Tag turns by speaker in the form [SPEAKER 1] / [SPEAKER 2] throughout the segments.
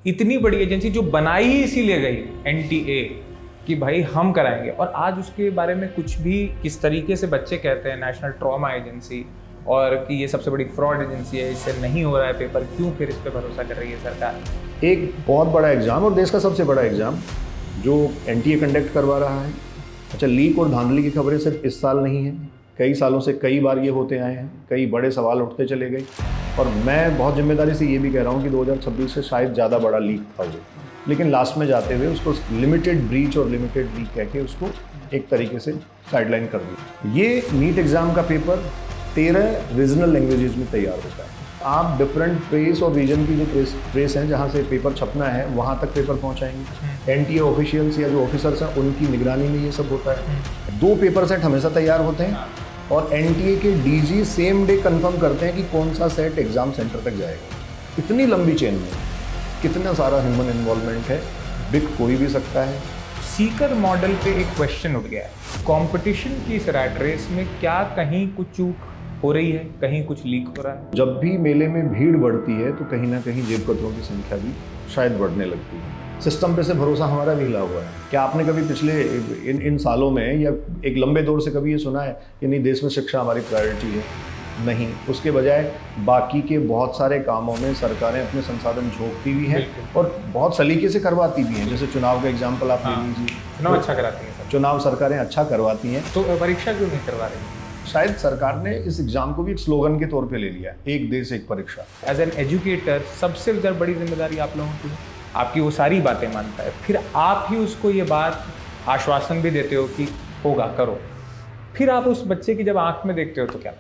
[SPEAKER 1] इतनी बड़ी एजेंसी जो बनाई ही इसीलिए गई एनटीए कि भाई हम कराएंगे, और आज उसके बारे में कुछ भी किस तरीके से बच्चे कहते हैं नेशनल ट्रॉमा एजेंसी, और कि ये सबसे बड़ी फ्रॉड एजेंसी है, इससे नहीं हो रहा है पेपर, क्यों फिर इस पर भरोसा कर रही है सरकार?
[SPEAKER 2] एक बहुत बड़ा एग्ज़ाम और देश का सबसे बड़ा एग्ज़ाम जो एनटीए कंडक्ट करवा रहा है। अच्छा, लीक और धांधली की खबरें सिर्फ इस साल नहीं है, कई सालों से कई बार ये होते आए हैं, कई बड़े सवाल उठते चले गए, और मैं बहुत जिम्मेदारी से ये भी कह रहा हूँ कि 2026 से शायद ज़्यादा बड़ा लीक था वो, लेकिन लास्ट में जाते हुए उसको लिमिटेड ब्रीच और लिमिटेड लीक कह के उसको एक तरीके से साइडलाइन कर दिया। ये नीट एग्ज़ाम का पेपर 13 रीजनल लैंग्वेजेज में तैयार होता है। आप डिफरेंट प्रेस और रीजन की जो प्रेस हैं जहाँ से पेपर छपना है वहाँ तक पेपर पहुँचाएंगे। एनटीए ऑफिशियल्स या जो ऑफिसर्स हैं उनकी निगरानी में ये सब होता है। 2 पेपर सेट हमेशा तैयार होते हैं और एनटीए के डीजी सेम डे कंफर्म करते हैं कि कौन सा सेट एग्ज़ाम सेंटर तक जाएगा। इतनी लंबी चेन में कितना सारा ह्यूमन इन्वॉल्वमेंट है, बिक कोई भी सकता है।
[SPEAKER 1] सीकर मॉडल पे एक क्वेश्चन उठ गया है, कंपटीशन की इस रैट रेस में क्या कहीं कुछ चूक हो रही है, कहीं कुछ लीक हो रहा है?
[SPEAKER 2] जब भी मेले में भीड़ बढ़ती है तो कहीं ना कहीं जेबकतरों की संख्या भी शायद बढ़ने लगती है। सिस्टम पे से भरोसा हमारा भी हिला हुआ है। क्या आपने कभी पिछले इन सालों में या एक लंबे दौर से कभी ये सुना है कि नहीं देश में शिक्षा हमारी प्रायोरिटी है? नहीं, उसके बजाय बाकी के बहुत सारे कामों में सरकारें अपने संसाधन झोंकती भी हैं और बहुत सलीके से करवाती भी हैं। जैसे चुनाव का एग्जाम्पल आप ले लीजिए,
[SPEAKER 1] चुनाव अच्छा कराती है,
[SPEAKER 2] चुनाव सरकारें अच्छा करवाती हैं,
[SPEAKER 1] तो परीक्षा क्यों नहीं करवा रही?
[SPEAKER 2] शायद सरकार ने इस एग्जाम को भी एक स्लोगन के तौर पे ले लिया, एक देश एक परीक्षा।
[SPEAKER 1] एज एन एजुकेटर सबसे बड़ी जिम्मेदारी आप लोगों की, आपकी वो सारी बातें मानता है, फिर आप ही उसको ये बात आश्वासन भी देते हो कि होगा करो, फिर आप उस बच्चे की जब आंख में देखते हो तो क्या?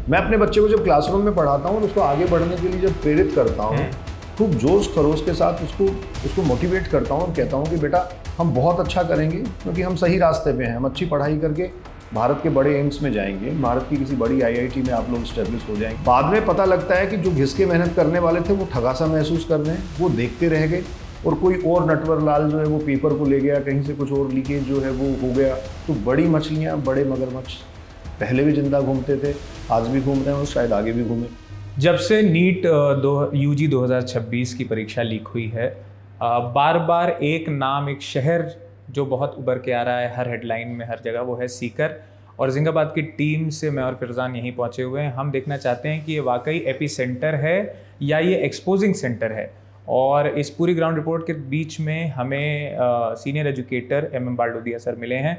[SPEAKER 2] मैं अपने बच्चे को जब क्लासरूम में पढ़ाता हूँ और उसको आगे बढ़ने के लिए जब प्रेरित करता हूँ, खूब जोश खरोश के साथ उसको मोटिवेट करता हूँ और कहता हूँ कि बेटा हम बहुत अच्छा करेंगे क्योंकि हम सही रास्ते पे हैं, हम अच्छी पढ़ाई करके भारत के बड़े एम्स में जाएंगे, भारत की किसी बड़ी आईआईटी में आप लोग स्टेब्लिश हो जाएंगे। बाद में पता लगता है कि जो घिस के मेहनत करने वाले थे वो ठगासा महसूस कर रहे हैं, वो देखते रह गए और कोई और नटवर लाल जो है वो पेपर को ले गया, कहीं से कुछ और लीकेज जो है वो हो गया। तो बड़ी मछलियाँ बड़े मगरमच्छ पहले भी जिंदा घूमते थे, आज भी घूम रहे हैं और शायद आगे भी घूमें।
[SPEAKER 1] जब से नीट यूजी 2026 की परीक्षा लीक हुई है, बार बार एक नाम, एक शहर जो बहुत उभर के आ रहा है हर हेडलाइन में, हर जगह, वो है सीकर। और जिंदाबाद की टीम से मैं और फिरजान यहीं पहुंचे हुए हैं। हम देखना चाहते हैं कि ये वाकई एपी सेंटर है या ये एक्सपोजिंग सेंटर है। और इस पूरी ग्राउंड रिपोर्ट के बीच में हमें सीनियर एजुकेटर MM बाल्डोदिया सर मिले हैं,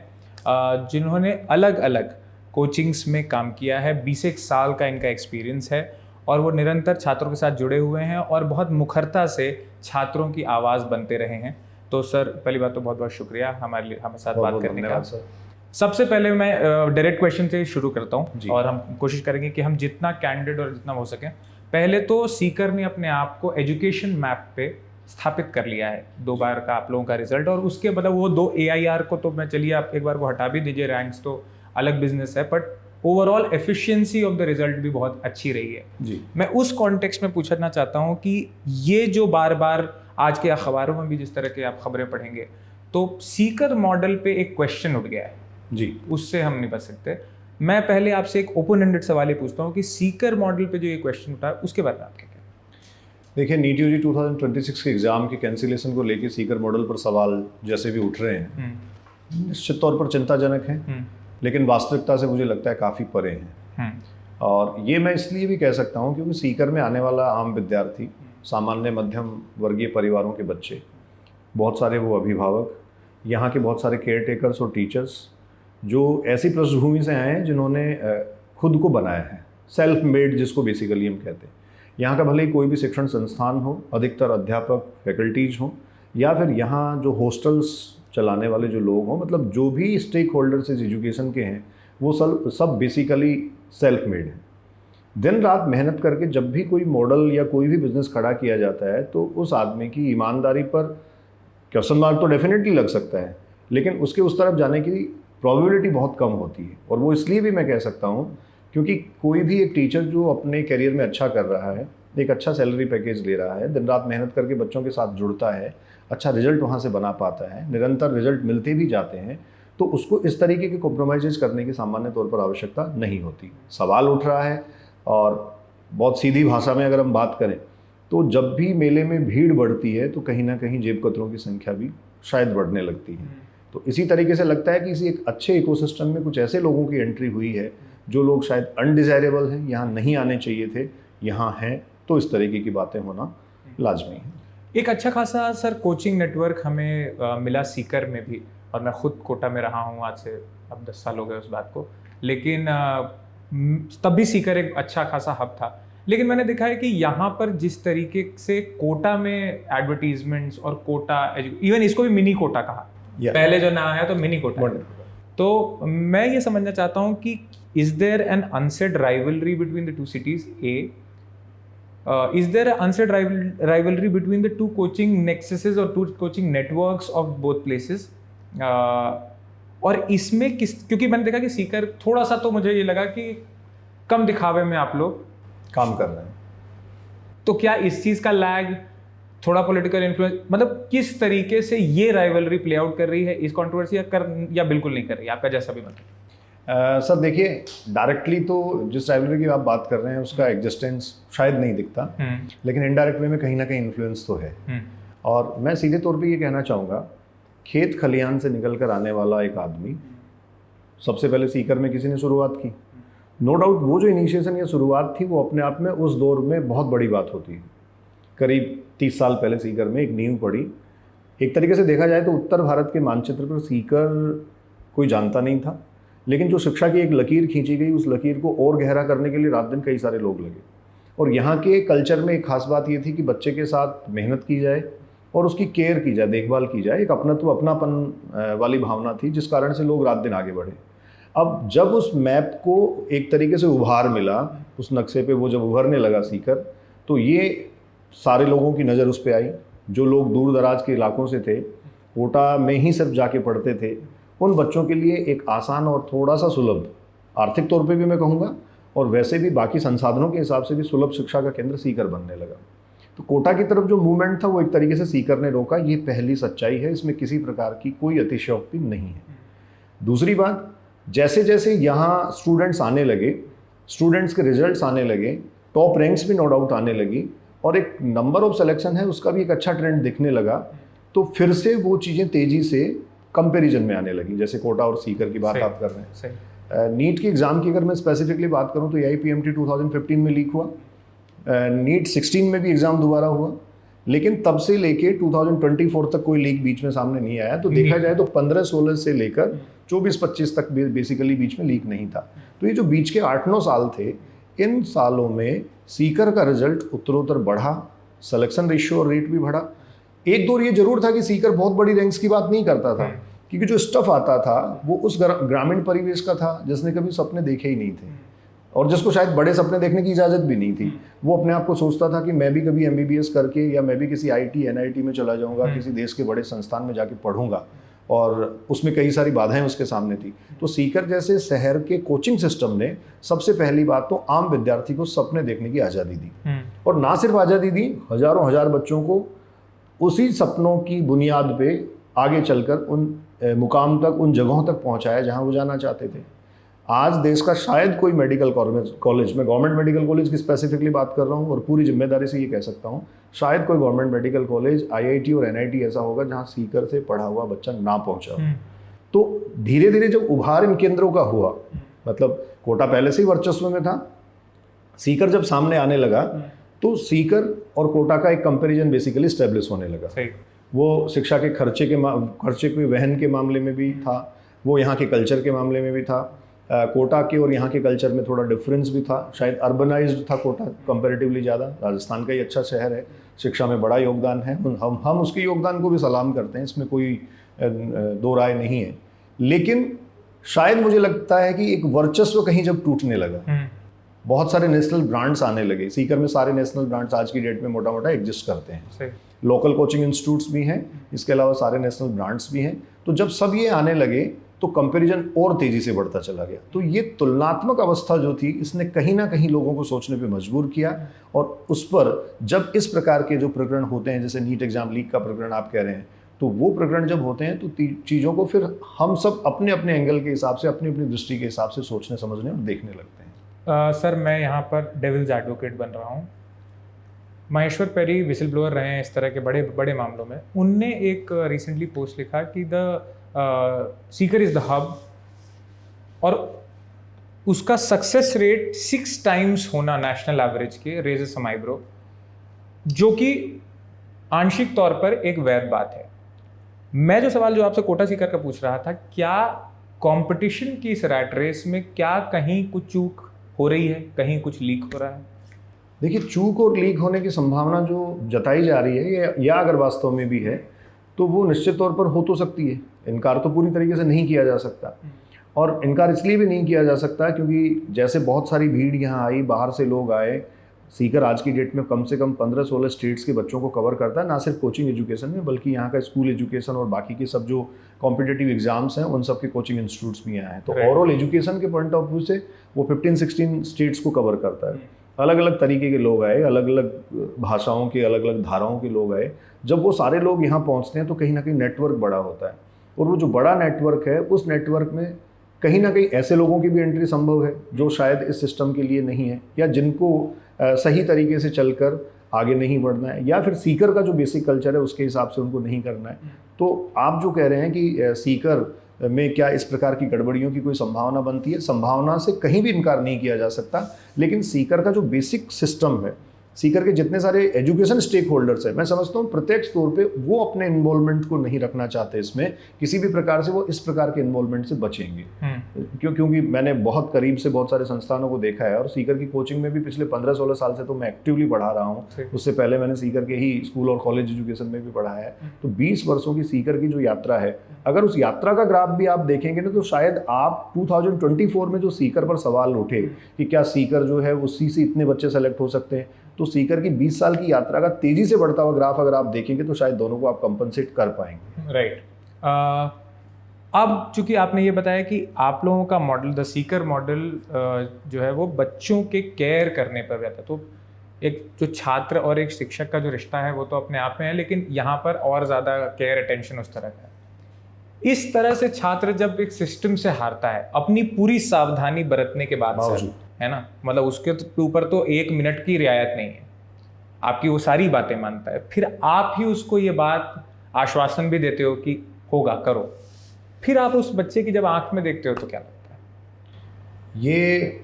[SPEAKER 1] जिन्होंने अलग अलग कोचिंग्स में काम किया है। 20 साल का इनका एक्सपीरियंस है और वो निरंतर छात्रों के साथ जुड़े हुए हैं और बहुत मुखरता से छात्रों की आवाज़ बनते रहे हैं। तो सर, पहली बात तो बहुत बहुत शुक्रिया हमारे साथ बात करने का। सबसे पहले मैं डायरेक्ट क्वेश्चन से शुरू करता हूँ और हम कोशिश करेंगे कि हम जितना कैंडिडेट और जितना हो सके। पहले तो सीकर ने अपने आप को एजुकेशन मैप पे स्थापित कर लिया है, 2 बार का आप लोगों का रिजल्ट, और उसके मतलब वो 2 AIR को तो मैं, चलिए आप एक बार को हटा भी दीजिए, रैंक्स तो अलग बिजनेस है, but overall efficiency of the result भी बहुत अच्छी रही है जी। मैं उस कॉन्टेक्स्ट में पूछना चाहता हूँ कि ये जो बार बार आज के अखबारों में भी जिस तरह के आप खबरें पढ़ेंगे, तो सीकर मॉडल पे एक क्वेश्चन उठ गया है जी, उससे हम नहीं बच सकते। मैं पहले आपसे एक ओपन एंडेड सवाल ही पूछता हूँ कि सीकर मॉडल पे जो ये क्वेश्चन उठा है उसके बारे में आपके क्या?
[SPEAKER 2] देखिए, नीट यूजी 2026 के एग्जाम के कैंसिलेशन को लेकर सीकर मॉडल पर सवाल जैसे भी उठ रहे हैं, निश्चित तौर पर चिंताजनक हैं, लेकिन वास्तविकता से मुझे लगता है काफ़ी परे हैं। और ये मैं इसलिए भी कह सकता हूँ क्योंकि सीकर में आने वाला आम विद्यार्थी, सामान्य मध्यम वर्गीय परिवारों के बच्चे, बहुत सारे वो अभिभावक, यहाँ के बहुत सारे केयर टेकर्स और टीचर्स जो ऐसी पृष्ठभूमि से आए हैं जिन्होंने खुद को बनाया है, सेल्फ मेड जिसको बेसिकली हम कहते हैं। यहाँ का भले ही कोई भी शिक्षण संस्थान हो, अधिकतर अध्यापक फैकल्टीज हों, या फिर यहाँ जो हॉस्टल्स चलाने वाले जो लोग हों, मतलब जो भी स्टेक होल्डर्स इस एजुकेशन के हैं, वो सब बेसिकली सेल्फ मेड हैं। दिन रात मेहनत करके जब भी कोई मॉडल या कोई भी बिज़नेस खड़ा किया जाता है तो उस आदमी की ईमानदारी पर क्वेश्चन मार्क तो डेफिनेटली लग सकता है, लेकिन उसके उस तरफ जाने की प्रोबेबिलिटी बहुत कम होती है। और वो इसलिए भी मैं कह सकता हूँ क्योंकि कोई भी एक टीचर जो अपने करियर में अच्छा कर रहा है, एक अच्छा सैलरी पैकेज ले रहा है, दिन रात मेहनत करके बच्चों के साथ जुड़ता है, अच्छा रिजल्ट वहाँ से बना पाता है, निरंतर रिजल्ट मिलते भी जाते हैं, तो उसको इस तरीके के कॉम्प्रोमाइज़ करने की सामान्य तौर पर आवश्यकता नहीं होती। सवाल उठ रहा है और बहुत सीधी भाषा में अगर हम बात करें तो जब भी मेले में भीड़ बढ़ती है तो कहीं ना कहीं जेब कतरों की संख्या भी शायद बढ़ने लगती है। तो इसी तरीके से लगता है कि इसी एक अच्छे इकोसिस्टम में कुछ ऐसे लोगों की एंट्री हुई है जो लोग शायद अनडिजायरेबल हैं, यहाँ नहीं आने चाहिए थे, यहाँ हैं, तो इस तरीके की बातें होना लाजमी है।
[SPEAKER 1] एक अच्छा खासा सर कोचिंग नेटवर्क हमें मिला सीकर में भी, और मैं खुद कोटा में रहा हूँ आज से अब 10 साल हो गए उस बात को, लेकिन तब भी सीकर एक अच्छा खासा हब था। लेकिन मैंने देखा है कि यहाँ पर जिस तरीके से कोटा में एडवर्टीजमेंट्स और कोटा, इवन इसको भी मिनी कोटा कहा, पहले जो नाम आया तो मिनी कोटा। तो मैं ये समझना चाहता हूँ कि is there an unsaid rivalry between the two cities? Is there an unsaid rivalry between the two coaching nexuses or two coaching networks of both places? और इसमें क्योंकि मैंने देखा कि सीकर थोड़ा सा, तो मुझे ये लगा कि कम दिखावे में आप लोग
[SPEAKER 2] काम कर रहे हैं।
[SPEAKER 1] तो क्या इस चीज़ का लैग, थोड़ा पॉलिटिकल इन्फ्लुएंस, मतलब किस तरीके से ये राइवलरी प्ले आउट कर रही है इस कंट्रोवर्सी, या बिल्कुल नहीं कर रही, आपका जैसा भी मतलब?
[SPEAKER 2] सर देखिए, डायरेक्टली तो जिस राइवलरी की आप बात कर रहे हैं उसका एग्जिस्टेंस शायद नहीं दिखता, लेकिन इनडायरेक्ट वे में कहीं ना कहीं इन्फ्लुएंस तो है। और मैं सीधे तौर पे ये कहना चाहूँगा, खेत खलियान से निकल कर आने वाला एक आदमी, सबसे पहले सीकर में किसी ने शुरुआत की, नो डाउट वो जो इनिशिएशन या शुरुआत थी वो अपने आप में उस दौर में बहुत बड़ी बात होती है। करीब 30 साल पहले सीकर में एक नींव पड़ी। एक तरीके से देखा जाए तो उत्तर भारत के मानचित्र पर सीकर कोई जानता नहीं था, लेकिन जो शिक्षा की एक लकीर खींची गई, उस लकीर को और गहरा करने के लिए रात दिन कई सारे लोग लगे। और यहाँ के कल्चर में एक खास बात ये थी कि बच्चे के साथ मेहनत की जाए और उसकी केयर की जाए, देखभाल की जाए। एक अपनत्व, अपनापन वाली भावना थी, जिस कारण से लोग रात दिन आगे बढ़े। अब जब उस मैप को एक तरीके से उभार मिला, उस नक्शे पे वो जब उभरने लगा सीकर, तो ये सारे लोगों की नज़र उस पर आई। जो लोग दूर दराज के इलाकों से थे, कोटा में ही सिर्फ जाके पढ़ते थे, उन बच्चों के लिए एक आसान और थोड़ा सा सुलभ, आर्थिक तौर पे भी मैं कहूँगा और वैसे भी बाकी संसाधनों के हिसाब से भी सुलभ शिक्षा का केंद्र सीकर बनने लगा। तो कोटा की तरफ जो मूवमेंट था वो एक तरीके से सीकर ने रोका। ये पहली सच्चाई है, इसमें किसी प्रकार की कोई अतिशयोक्ति नहीं है। दूसरी बात, जैसे जैसे यहाँ स्टूडेंट्स आने लगे, स्टूडेंट्स के रिजल्ट्स आने लगे, टॉप रैंक्स भी नो डाउट आने लगी और एक नंबर ऑफ सिलेक्शन है उसका भी एक अच्छा ट्रेंड दिखने लगा, तो फिर से वो चीज़ें तेज़ी से कंपैरिजन में आने लगी। जैसे कोटा और सीकर की बात आप कर रहे हैं। नीट की एग्ज़ाम की अगर मैं स्पेसिफिकली बात करूं तो AIPMT 2015 में लीक हुआ, नीट 16 में भी एग्ज़ाम दोबारा हुआ, लेकिन तब से लेके 2024 तक कोई लीक बीच में सामने नहीं आया। तो देखा जाए तो 15-16 से लेकर 24-25 तक बेसिकली बीच में लीक नहीं था। तो ये जो बीच के 8-9 साल थे, इन सालों में सीकर का रिजल्ट उत्तरोत्तर बढ़ा, सिलेक्शन रेशियो और रेट भी बढ़ा। एक दौर ये जरूर था कि सीकर बहुत बड़ी रैंक्स की बात नहीं करता था, क्योंकि जो स्टफ आता था वो उस ग्रामीण परिवेश का था जिसने कभी सपने देखे ही नहीं थे और जिसको शायद बड़े सपने देखने की इजाज़त भी नहीं थी। वो अपने आप को सोचता था कि मैं भी कभी MBBS करके या मैं भी किसी IT NIT में चला जाऊंगा, किसी देश के बड़े संस्थान में जाके पढ़ूंगा, और उसमें कई सारी बाधाएं उसके सामने थी। तो सीकर जैसे शहर के कोचिंग सिस्टम ने सबसे पहली बात तो आम विद्यार्थी को सपने देखने की आज़ादी दी, और ना सिर्फ आज़ादी दी, हजारों हजार बच्चों को उसी सपनों की बुनियाद पे आगे चलकर उन मुकाम तक, उन जगहों तक पहुंचाया जहां वो जाना चाहते थे। आज देश का शायद कोई मेडिकल कॉलेज, मैं गवर्नमेंट मेडिकल कॉलेज की स्पेसिफिकली बात कर रहा हूं और पूरी जिम्मेदारी से ये कह सकता हूं, शायद कोई गवर्नमेंट मेडिकल कॉलेज, IIT और NIT ऐसा होगा जहां सीकर से पढ़ा हुआ बच्चा ना पहुंचा। तो धीरे धीरे जब उभार इन केंद्रों का हुआ, मतलब कोटा पहले से ही वर्चस्व में था, सीकर जब सामने आने लगा तो सीकर और कोटा का एक कंपैरिजन बेसिकली स्टैब्लिश होने लगा। वो शिक्षा के खर्चे के वहन के मामले में भी था, वो यहाँ के कल्चर के मामले में भी था। कोटा के और यहाँ के कल्चर में थोड़ा डिफरेंस भी था, शायद अर्बनाइज्ड था कोटा कंपैरेटिवली ज़्यादा। राजस्थान का ही अच्छा शहर है, शिक्षा में बड़ा योगदान है, हम उसके योगदान को भी सलाम करते हैं, इसमें कोई दो राय नहीं है। लेकिन शायद मुझे लगता है कि एक वर्चस्व कहीं जब टूटने लगा, बहुत सारे नेशनल ब्रांड्स आने लगे। सीकर में सारे नेशनल ब्रांड्स आज की डेट में मोटा मोटा एग्जिस्ट करते हैं, लोकल कोचिंग इंस्टीट्यूट्स भी हैं, इसके अलावा सारे नेशनल ब्रांड्स भी हैं। तो जब सब ये आने लगे तो कंपैरिजन और तेजी से बढ़ता चला गया। तो ये तुलनात्मक अवस्था जो थी, इसने कहीं ना कहीं लोगों को सोचने पे मजबूर किया, और उस पर जब इस प्रकार के जो प्रकरण होते हैं, जैसे नीट एग्जाम लीक का प्रकरण आप कह रहे हैं, तो वो प्रकरण जब होते हैं तो चीज़ों को फिर हम सब अपने अपने एंगल के हिसाब से, अपनी अपनी दृष्टि के हिसाब से सोचने समझने और देखने लगते हैं।
[SPEAKER 1] सर मैं यहाँ पर डेविल्स एडवोकेट बन रहा हूँ। महेश्वर पेरी विसिल ब्लोअर रहे हैं इस तरह के बड़े बड़े मामलों में। उनने एक रिसेंटली पोस्ट लिखा कि the seeker is the hub, और उसका सक्सेस रेट 6 टाइम्स होना नेशनल एवरेज के रेज सम आईब्रो, जो कि आंशिक तौर पर एक वैध बात है। मैं जो सवाल जो आपसे कोटा सीकर का पूछ रहा था, क्या कंपटीशन की इस रैट रेस में क्या कहीं कुछ चूक हो रही है, कहीं कुछ लीक हो रहा है?
[SPEAKER 2] देखिए, चूक और लीक होने की संभावना जो जताई जा रही है या अगर वास्तव में भी है तो वो निश्चित तौर पर हो तो सकती है। इनकार तो पूरी तरीके से नहीं किया जा सकता, और इनकार इसलिए भी नहीं किया जा सकता क्योंकि जैसे बहुत सारी भीड़ यहाँ आई, बाहर से लोग आए। सीकर आज की डेट में कम से कम 15-16 स्टेट्स के बच्चों को कवर करता है, ना सिर्फ कोचिंग एजुकेशन में बल्कि यहाँ का स्कूल एजुकेशन और बाकी के सब जो कॉम्पिटिटिव एग्जाम्स हैं उन सब के कोचिंग इंस्टीट्यूट्स भी यहाँ हैं। तो ओवरऑल एजुकेशन के पॉइंट ऑफ व्यू से वो 15-16 स्टेट्स को कवर करता है। अलग अलग तरीके के लोग आए, अलग अलग भाषाओं के, अलग अलग धाराओं के लोग आए। जब वो सारे लोग यहाँ पहुँचते हैं तो कहीं ना कहीं नेटवर्क बड़ा होता है, और वो जो बड़ा नेटवर्क है उस नेटवर्क में कहीं ना कहीं ऐसे लोगों की भी एंट्री संभव है जो शायद इस सिस्टम के लिए नहीं है, या जिनको सही तरीके से चलकर आगे नहीं बढ़ना है, या फिर सीकर का जो बेसिक कल्चर है उसके हिसाब से उनको नहीं करना है। तो आप जो कह रहे हैं कि सीकर में क्या इस प्रकार की गड़बड़ियों की कोई संभावना बनती है, संभावना से कहीं भी इनकार नहीं किया जा सकता। लेकिन सीकर का जो बेसिक सिस्टम है, सीकर के जितने सारे एजुकेशन स्टेक होल्डर्स हैं, मैं समझता हूँ प्रत्यक्ष तौर पे वो अपने इन्वॉल्वमेंट को नहीं रखना चाहते इसमें, किसी भी प्रकार से वो इस प्रकार के इन्वॉल्वमेंट से बचेंगे। क्योंकि मैंने बहुत करीब से बहुत सारे संस्थानों को देखा है, और सीकर की कोचिंग में भी पिछले 15-16 साल से तो मैं एक्टिवली पढ़ा रहा हूँ। उससे पहले मैंने सीकर के ही स्कूल और कॉलेज एजुकेशन में भी पढ़ा है। तो 20 वर्षों की सीकर की जो यात्रा है, अगर उस यात्रा का ग्राफ भी आप देखेंगे ना, तो शायद आप 2024 में जो सीकर पर सवाल उठे कि क्या सीकर जो है उसी से इतने बच्चे सेलेक्ट हो सकते हैं, तो सीकर की 20 साल की यात्रा का तेजी से बढ़ता हुआ ग्राफ अगर आप देखेंगे तो शायद दोनों को आप कंपनसेट कर पाएंगे।
[SPEAKER 1] राइट। अब चूंकि आपने ये बताया कि आप लोगों का मॉडल, द सीकर मॉडल जो है वो बच्चों के केयर करने पर रहता है, तो एक जो छात्र और एक शिक्षक का जो रिश्ता है वो तो अपने आप में है, लेकिन यहाँ पर और ज़्यादा केयर अटेंशन उस तरह का है। इस तरह से छात्र जब एक सिस्टम से हारता है अपनी पूरी सावधानी बरतने के बाद से, है ना, मतलब उसके ऊपर तो 1 मिनट की रियायत नहीं है, आपकी वो सारी बातें मानता है, फिर आप ही उसको ये बात आश्वासन भी देते हो कि होगा, करो, फिर आप उस बच्चे की जब आंख में देखते हो तो क्या लगता है?
[SPEAKER 2] ये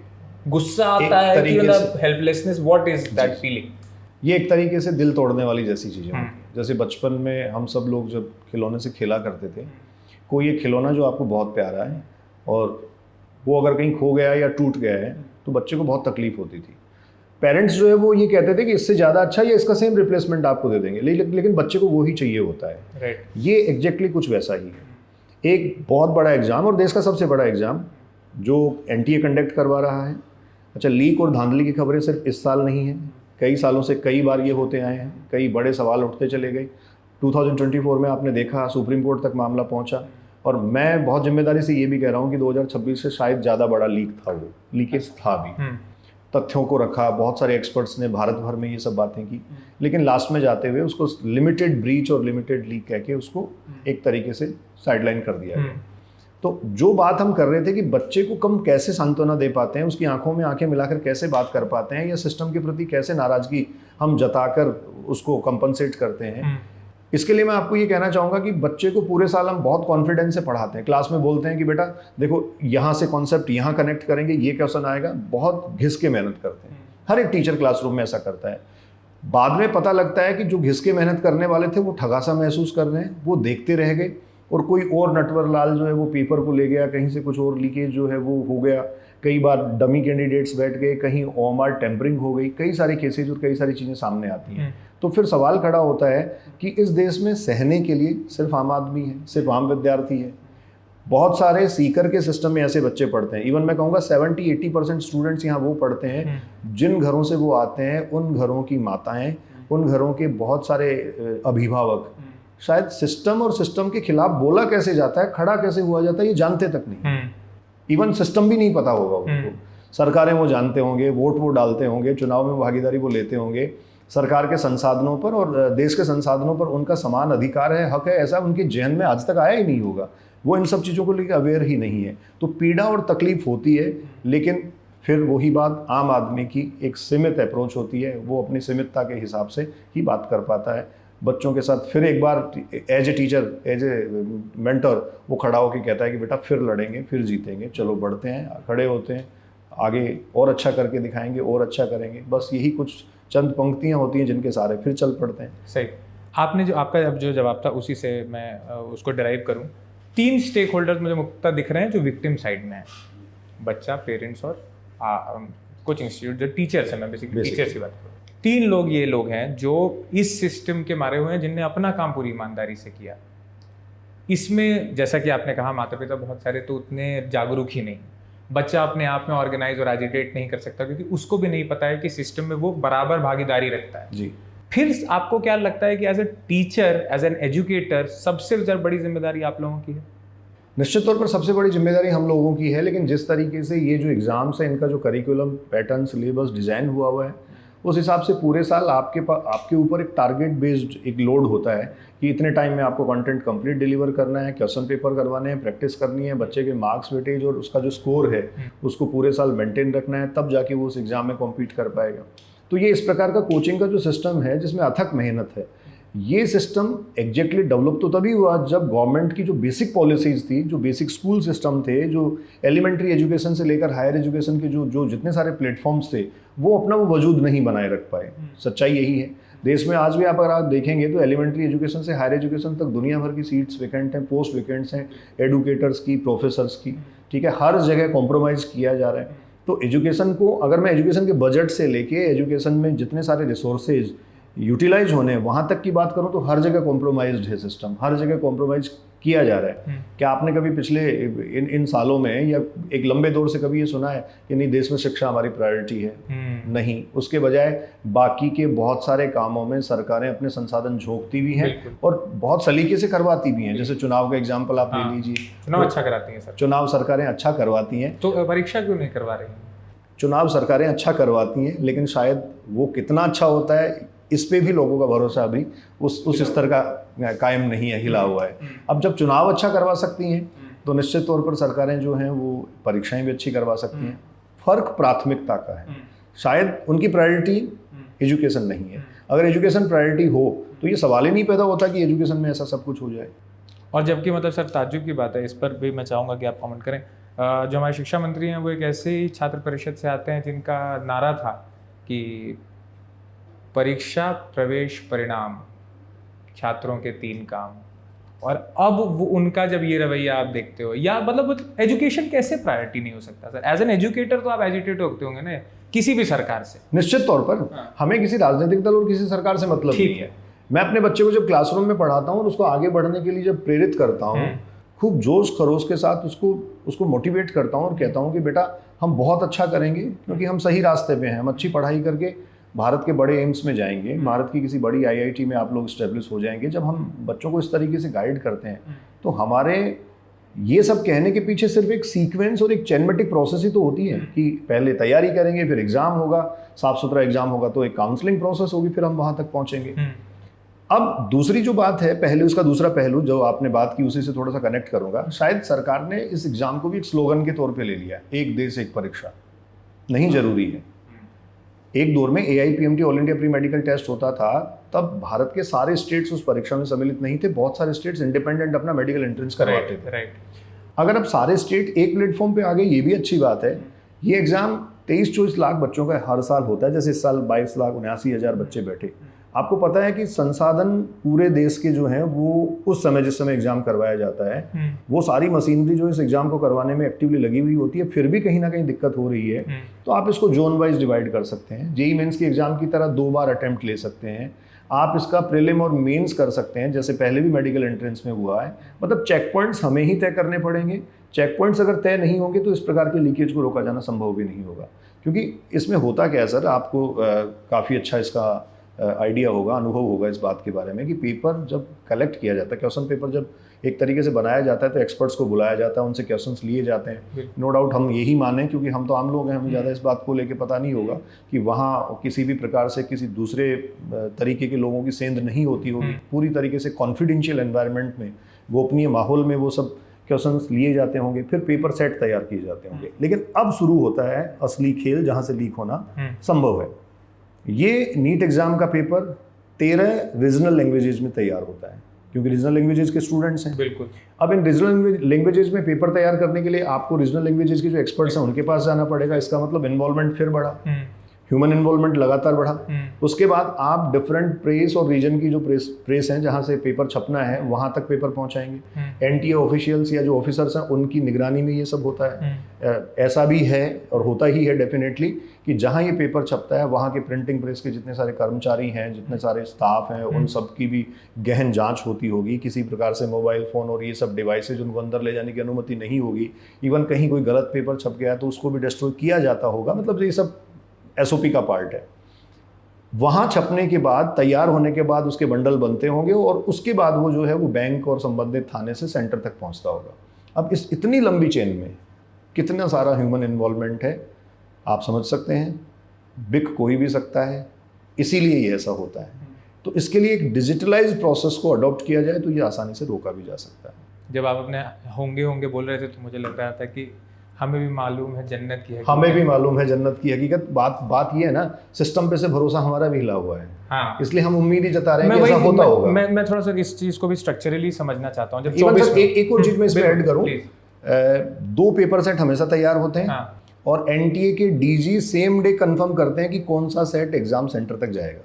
[SPEAKER 1] गुस्सा आता है कि मतलब helplessness, what is that feeling?
[SPEAKER 2] ये एक तरीके से दिल तोड़ने वाली जैसी चीज़ें होती हैं। जैसे बचपन में हम सब लोग जब खिलौने से खेला करते थे, कोई एक खिलौना जो आपको बहुत प्यारा है और वो अगर कहीं खो गया या टूट गया है तो बच्चे को बहुत तकलीफ होती थी। पेरेंट्स जो है वो ये कहते थे कि इससे ज़्यादा अच्छा या इसका सेम रिप्लेसमेंट आपको दे देंगे, लेकिन बच्चे को वो ही चाहिए होता है।
[SPEAKER 1] राइट।
[SPEAKER 2] ये एग्जैक्टली कुछ वैसा ही है। एक बहुत बड़ा एग्ज़ाम और देश का सबसे बड़ा एग्ज़ाम जो NTA कंडक्ट करवा रहा है। अच्छा, लीक और धांधली की खबरें सिर्फ इस साल नहीं है, कई सालों से कई बार ये होते आए हैं, कई बड़े सवाल उठते चले गए। 2024 में आपने देखा सुप्रीम कोर्ट तक मामला पहुंचा, और मैं बहुत जिम्मेदारी से ये भी कह रहा हूँ कि 2026 से शायद ज़्यादा बड़ा लीक था, वो लीकेज था भी। तथ्यों को रखा, बहुत सारे एक्सपर्ट्स ने भारत भर में ये सब बातें की, लेकिन लास्ट में जाते हुए उसको लिमिटेड ब्रीच और लिमिटेड लीक कह के उसको एक तरीके से साइडलाइन कर दिया गया। तो जो बात हम कर रहे थे कि बच्चे को कम कैसे सांत्वना दे पाते हैं, उसकी आंखों में आंखें मिलाकर कैसे बात कर पाते हैं, या सिस्टम के प्रति कैसे नाराजगी हम जताकर उसको कंपनसेट करते हैं, इसके लिए मैं आपको ये कहना चाहूँगा कि बच्चे को पूरे साल हम बहुत कॉन्फिडेंस से पढ़ाते हैं। क्लास में बोलते हैं कि बेटा देखो यहाँ से कॉन्सेप्ट यहाँ कनेक्ट करेंगे, ये क्वेश्चन आएगा, बहुत घिस के मेहनत करते हैं। हर एक टीचर क्लासरूम में ऐसा करता है। बाद में पता लगता है कि जो घिस के मेहनत करने वाले थे वो ठगासा महसूस कर रहे हैं, वो देखते रह गए, और कोई और नटवर लाल जो है वो पेपर को ले गया, कहीं से कुछ और लीकेज जो है वो हो गया। कई बार डमी कैंडिडेट्स बैठ गए, कहीं OMR टेम्परिंग हो गई, कई सारे केसेज और कई सारी चीज़ें सामने आती हैं। तो फिर सवाल खड़ा होता है कि इस देश में सहने के लिए सिर्फ आम आदमी है, सिर्फ आम विद्यार्थी है। बहुत सारे सीकर के सिस्टम में ऐसे बच्चे पढ़ते हैं। इवन मैं कहूँगा 70-80% स्टूडेंट्स यहाँ वो पढ़ते हैं जिन घरों से वो आते हैं, उन घरों की माताएं, उन घरों के बहुत सारे अभिभावक शायद सिस्टम और सिस्टम के खिलाफ बोला कैसे जाता है, खड़ा कैसे हुआ जाता है, ये जानते तक नहीं। इवन सिस्टम भी नहीं पता होगा उनको। सरकारें वो जानते होंगे, वोट वो डालते होंगे, चुनाव में भागीदारी वो लेते होंगे, सरकार के संसाधनों पर और देश के संसाधनों पर उनका समान अधिकार है, हक है, ऐसा उनके जहन में आज तक आया ही नहीं होगा। वो इन सब चीज़ों को लेकर अवेयर ही नहीं है। तो पीड़ा और तकलीफ होती है, लेकिन फिर वही बात आम आदमी की एक सीमित अप्रोच होती है, वो अपनी सीमितता के हिसाब से ही बात कर पाता है। बच्चों के साथ फिर एक बार as a teacher, as a mentor वो खड़ा होकर कहता है कि बेटा फिर लड़ेंगे, फिर जीतेंगे, चलो बढ़ते हैं, खड़े होते हैं, आगे और अच्छा करके दिखाएंगे, और अच्छा करेंगे। बस यही कुछ चंद पंक्तियाँ होती हैं जिनके सहारे फिर चल पड़ते हैं।
[SPEAKER 1] सही। आपने जो आपका अब जो जवाब था उसी से मैं उसको डिराइव करूं। 3 स्टेक होल्डर्स मुझे मुख्यतः दिख रहे हैं जो विक्टिम साइड में है, बच्चा, पेरेंट्स और कोचिंग इंस्टीट्यूट जो टीचर्स हैं। मैं बेसिकली टीचर्स की बात करूँ। 3 लोग ये लोग हैं जो इस सिस्टम के मारे हुए हैं, जिनने अपना काम पूरी ईमानदारी से किया। इसमें जैसा कि आपने कहा माता पिता बहुत सारे तो उतने जागरूक ही नहीं। बच्चा अपने आप में ऑर्गेनाइज और एजिटेट नहीं कर सकता क्योंकि उसको भी नहीं पता है कि सिस्टम में वो बराबर भागीदारी रखता है।
[SPEAKER 2] जी।
[SPEAKER 1] फिर आपको क्या लगता है कि as a teacher, as an educator, सबसे बड़ी जिम्मेदारी आप लोगों की है?
[SPEAKER 2] निश्चित तौर पर सबसे बड़ी जिम्मेदारी हम लोगों की है, लेकिन जिस तरीके से ये जो एग्ज़ाम्स है, इनका जो करिकुलम पैटर्न, सिलेबस डिज़ाइन हुआ है, उस हिसाब से पूरे साल आपके ऊपर एक टारगेट बेस्ड एक लोड होता है कि इतने टाइम में आपको कंटेंट कंप्लीट डिलीवर करना है, क्वेश्चन पेपर करवाने हैं, प्रैक्टिस करनी है, बच्चे के मार्क्स वेटेज और उसका जो स्कोर है उसको पूरे साल मेंटेन रखना है, तब जाके वो उस एग्ज़ाम में कॉम्पीट कर पाएगा। तो ये इस प्रकार का कोचिंग का जो सिस्टम है जिसमें अथक मेहनत है, ये सिस्टम एग्जैक्टली डेवलप तो तभी हुआ जब गवर्नमेंट की जो बेसिक पॉलिसीज़ थी, जो बेसिक स्कूल सिस्टम थे, जो एलिमेंट्री एजुकेशन से लेकर हायर एजुकेशन के जो जितने सारे प्लेटफॉर्म्स थे, वो अपना वो वजूद नहीं बनाए रख पाए। सच्चाई यही है। देश में आज भी अगर आप देखेंगे तो एलिमेंट्री एजुकेशन से हायर एजुकेशन तक दुनिया भर की सीट्स वैकेंट हैं, पोस्ट वैकेंट्स हैं, एडुकेटर्स की, प्रोफेसर्स की, ठीक है, हर जगह कॉम्प्रोमाइज़ किया जा रहा है। तो एजुकेशन को अगर मैं एजुकेशन के बजट से लेके एजुकेशन में जितने सारे रिसोर्सेज यूटिलाइज होने वहाँ तक की बात करूँ तो हर जगह कॉम्प्रोमाइज्ड है सिस्टम, हर जगह कॉम्प्रोमाइज़ किया जा रहा है। क्या आपने कभी पिछले इन सालों में या एक लंबे दौर से कभी ये सुना है कि नहीं देश में शिक्षा हमारी प्रायोरिटी है? नहीं। उसके बजाय बाकी के बहुत सारे कामों में सरकारें अपने संसाधन झोंकती भी हैं और बहुत सलीके से करवाती भी हैं। जैसे चुनाव का एग्जाम्पल आप ले लीजिए,
[SPEAKER 1] चुनाव अच्छा कराती हैं सर,
[SPEAKER 2] चुनाव सरकारें अच्छा करवाती हैं,
[SPEAKER 1] तो परीक्षा क्यों नहीं करवा रही हैं?
[SPEAKER 2] चुनाव सरकारें अच्छा करवाती हैं, लेकिन शायद वो कितना अच्छा होता है इस पे भी लोगों का भरोसा अभी उस स्तर का कायम नहीं है, हिला हुआ है। अब जब चुनाव अच्छा करवा सकती हैं तो निश्चित तौर पर सरकारें जो हैं वो परीक्षाएं भी अच्छी करवा सकती हैं। फर्क प्राथमिकता का है। शायद उनकी प्रायोरिटी एजुकेशन नहीं है। अगर एजुकेशन प्रायोरिटी हो तो ये सवाल ही नहीं पैदा होता कि एजुकेशन में ऐसा सब कुछ हो जाए।
[SPEAKER 1] और जबकि मतलब सर ताज्जुब की बात है, इस पर भी मैं चाहूँगा कि आप कमेंट करें। जो हमारे शिक्षा मंत्री हैं वो एक ऐसे ही छात्र परिषद से आते हैं जिनका नारा था कि परीक्षा, प्रवेश, परिणाम, छात्रों के 3 काम, और अब वो उनका जब ये रवैया आप देखते हो, या मतलब एजुकेशन कैसे प्रायोरिटी नहीं हो सकता सर? एज एन एजुकेटर तो आप एजिटेट होते होंगे ना किसी भी सरकार से।
[SPEAKER 2] निश्चित तौर पर हमें किसी राजनीतिक दल और किसी सरकार से मतलब नहीं है। मैं अपने बच्चे को जब क्लासरूम में पढ़ाता हूँ और उसको आगे बढ़ने के लिए जब प्रेरित करता हूँ, खूब जोश खरोश के साथ उसको मोटिवेट करता हूँ और कहता हूँ कि बेटा हम बहुत अच्छा करेंगे क्योंकि हम सही रास्ते पे हैं, हम अच्छी पढ़ाई करके भारत के बड़े एम्स में जाएंगे, भारत की किसी बड़ी आईआईटी में आप लोग इस्टेब्लिश हो जाएंगे। जब हम बच्चों को इस तरीके से गाइड करते हैं तो हमारे ये सब कहने के पीछे सिर्फ एक सीक्वेंस और एक चैनमेटिक प्रोसेस ही तो होती है कि पहले तैयारी करेंगे, फिर एग्जाम होगा, साफ सुथरा एग्जाम होगा तो एक काउंसलिंग प्रोसेस होगी, फिर हम वहाँ तक पहुँचेंगे। अब दूसरी जो बात है, पहले उसका दूसरा पहलू जो आपने बात की उसी से थोड़ा सा कनेक्ट करूंगा। शायद सरकार ने इस एग्जाम को भी एक स्लोगन के तौर पे ले लिया, एक देश एक परीक्षा। नहीं जरूरी है। एक दौर में AIPMT all India pre medical test होता था, तब भारत के सारे स्टेट्स उस परीक्षा में सम्मिलित नहीं थे। बहुत सारे स्टेट्स इंडिपेंडेंट अपना मेडिकल एंट्रेंस करवाते थे। अगर अब सारे स्टेट एक प्लेटफॉर्म पे आ गए, ये भी अच्छी बात है। ये एग्जाम 23-24 लाख बच्चों का हर साल होता है। जैसे इस साल 22,79,000 बच्चे बैठे। आपको पता है कि संसाधन पूरे देश के जो हैं वो उस समय जिस समय एग्जाम करवाया जाता है, वो सारी मशीनरी जो इस एग्जाम को करवाने में एक्टिवली लगी हुई होती है, फिर भी कहीं ना कहीं दिक्कत हो रही है। तो आप इसको जोन वाइज डिवाइड कर सकते हैं। जेईई मेंस के एग्जाम की तरह 2 बार अटेम्प्ट ले सकते हैं आप। इसका प्रीलिम और मेंस कर सकते हैं जैसे पहले भी मेडिकल एंट्रेंस में हुआ है। मतलब चेक पॉइंट्स हमें ही तय करने पड़ेंगे। चेक पॉइंट्स अगर तय नहीं होंगे तो इस प्रकार के लीकेज को रोका जाना संभव भी नहीं होगा। क्योंकि इसमें होता क्या है सर, आपको काफ़ी अच्छा इसका आइडिया होगा, अनुभव होगा इस बात के बारे में कि पेपर जब कलेक्ट किया जाता है, क्वेश्चन पेपर जब एक तरीके से बनाया जाता है तो एक्सपर्ट्स को बुलाया जाता है, उनसे क्वेश्चंस लिए जाते हैं। नो डाउट हम यही माने क्योंकि हम तो आम लोग हैं, हमें ज़्यादा इस बात को लेके पता नहीं होगा कि वहाँ किसी भी प्रकार से किसी दूसरे तरीके के लोगों की सेंध नहीं होती होगी। पूरी तरीके से कॉन्फिडेंशियल एनवायरनमेंट में, गोपनीय माहौल में वो सब क्वेश्चंस लिए जाते होंगे, फिर पेपर सेट तैयार किए जाते होंगे। लेकिन अब शुरू होता है असली खेल, जहाँ से लीक होना संभव है। ये नीट एग्ज़ाम का पेपर 13 रीजनल लैंग्वेजेज में तैयार होता है, क्योंकि रीजनल लैंग्वेजेज के स्टूडेंट्स हैं।
[SPEAKER 1] बिल्कुल।
[SPEAKER 2] अब इन रीजनल लैंग्वेजेज में पेपर तैयार करने के लिए आपको रीजनल लैंग्वेजेज के जो एक्सपर्ट्स हैं उनके पास जाना पड़ेगा। इसका मतलब इन्वॉल्वमेंट फिर बढ़ा, ह्यूमन इन्वॉल्वमेंट लगातार बढ़ा। उसके बाद आप डिफरेंट प्रेस और रीजन की जो प्रेस हैं जहाँ से पेपर छपना है वहाँ तक पेपर पहुँचाएंगे। एनटीए ऑफिशियल्स या जो ऑफिसर्स हैं उनकी निगरानी में ये सब होता है। ऐसा भी है और होता ही है डेफिनेटली कि जहाँ ये पेपर छपता है वहाँ के प्रिंटिंग प्रेस के जितने सारे कर्मचारी हैं, जितने सारे स्टाफ हैं, उन सब की भी गहन जाँच होती होगी। किसी प्रकार से मोबाइल फ़ोन और ये सब डिवाइसेज उनको अंदर ले जाने की अनुमति नहीं होगी। इवन कहीं कोई गलत पेपर छप गया तो उसको भी डिस्ट्रॉय किया जाता होगा। मतलब ये सब एसओपी का पार्ट है। वहाँ छपने के बाद, तैयार होने के बाद उसके बंडल बनते होंगे और उसके बाद वो जो है वो बैंक और संबंधित थाने से सेंटर तक पहुँचता होगा। अब इस इतनी लंबी चेन में कितना सारा ह्यूमन इन्वॉल्वमेंट है आप समझ सकते हैं। बिक कोई भी सकता है, इसीलिए ये ऐसा होता है। तो इसके लिए एक डिजिटलाइज प्रोसेस को अडॉप्ट किया जाए तो ये आसानी से रोका भी जा सकता है।
[SPEAKER 1] जब आप अपने होंगे बोल रहे थे तो मुझे लग रहा था कि हमें भी मालूम है जन्नत की हकीकत।
[SPEAKER 2] हमें भी मालूम है जन्नत की हकीकत। बात ये है ना, सिस्टम पे से भरोसा हमारा भी हिला हुआ है।
[SPEAKER 1] हाँ।
[SPEAKER 2] इसलिए हम उम्मीद ही जता रहे हैं कि ऐसा होता होगा।
[SPEAKER 1] मैं थोड़ा सा इस चीज को भी स्ट्रक्चरली समझना चाहता हूँ। जब
[SPEAKER 2] एक और चीज मैं इसमें ऐड करूँ, 2 पेपर सेट हमेशा तैयार होते हैं।
[SPEAKER 1] हाँ।
[SPEAKER 2] और एनटीए के डीजी सेम डे कंफर्म करते हैं कि कौन सा सेट एग्जाम सेंटर तक जाएगा।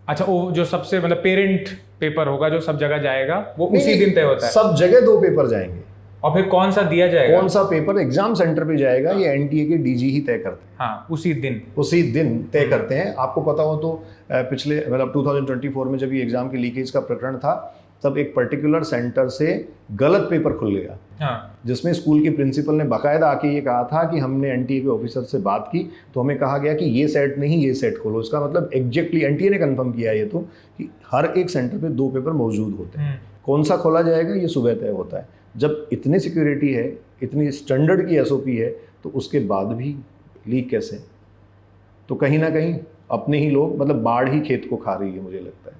[SPEAKER 1] अच्छा, वो जो सबसे मतलब पेरेंट पेपर होगा जो सब जगह जाएगा वो उसी दिन तय होता है?
[SPEAKER 2] सब जगह 2 पेपर जाएंगे।
[SPEAKER 1] और फिर कौन सा दिया जाएगा,
[SPEAKER 2] कौन सा पेपर एग्जाम सेंटर पे जाएगा, ये एनटीए के डीजी ही तय करते हैं।
[SPEAKER 1] हाँ, उसी दिन
[SPEAKER 2] तय करते हैं। आपको पता हो तो पिछले मतलब 2024 में जब ये एग्जाम के लीकेज का प्रकरण था तब एक पर्टिकुलर सेंटर से गलत पेपर खुल गया।
[SPEAKER 1] हाँ।
[SPEAKER 2] जिसमें स्कूल के प्रिंसिपल ने बाकायदा आके ये कहा था कि हमने एनटीए के ऑफिसर से बात की तो हमें कहा गया कि ये सेट नहीं ये सेट खोलो। इसका मतलब एग्जैक्टली एनटीए ने कंफर्म किया ये तो कि हर एक सेंटर पे 2 पेपर मौजूद होते हैं। कौन सा खोला जाएगा ये सुबह तय होता है। जब इतनी सिक्योरिटी है, इतनी स्टैंडर्ड की एसओपी है, तो उसके बाद भी लीक कैसे? तो कहीं ना कहीं अपने ही लोग, मतलब बाढ़ ही खेत को खा रही है मुझे लगता है।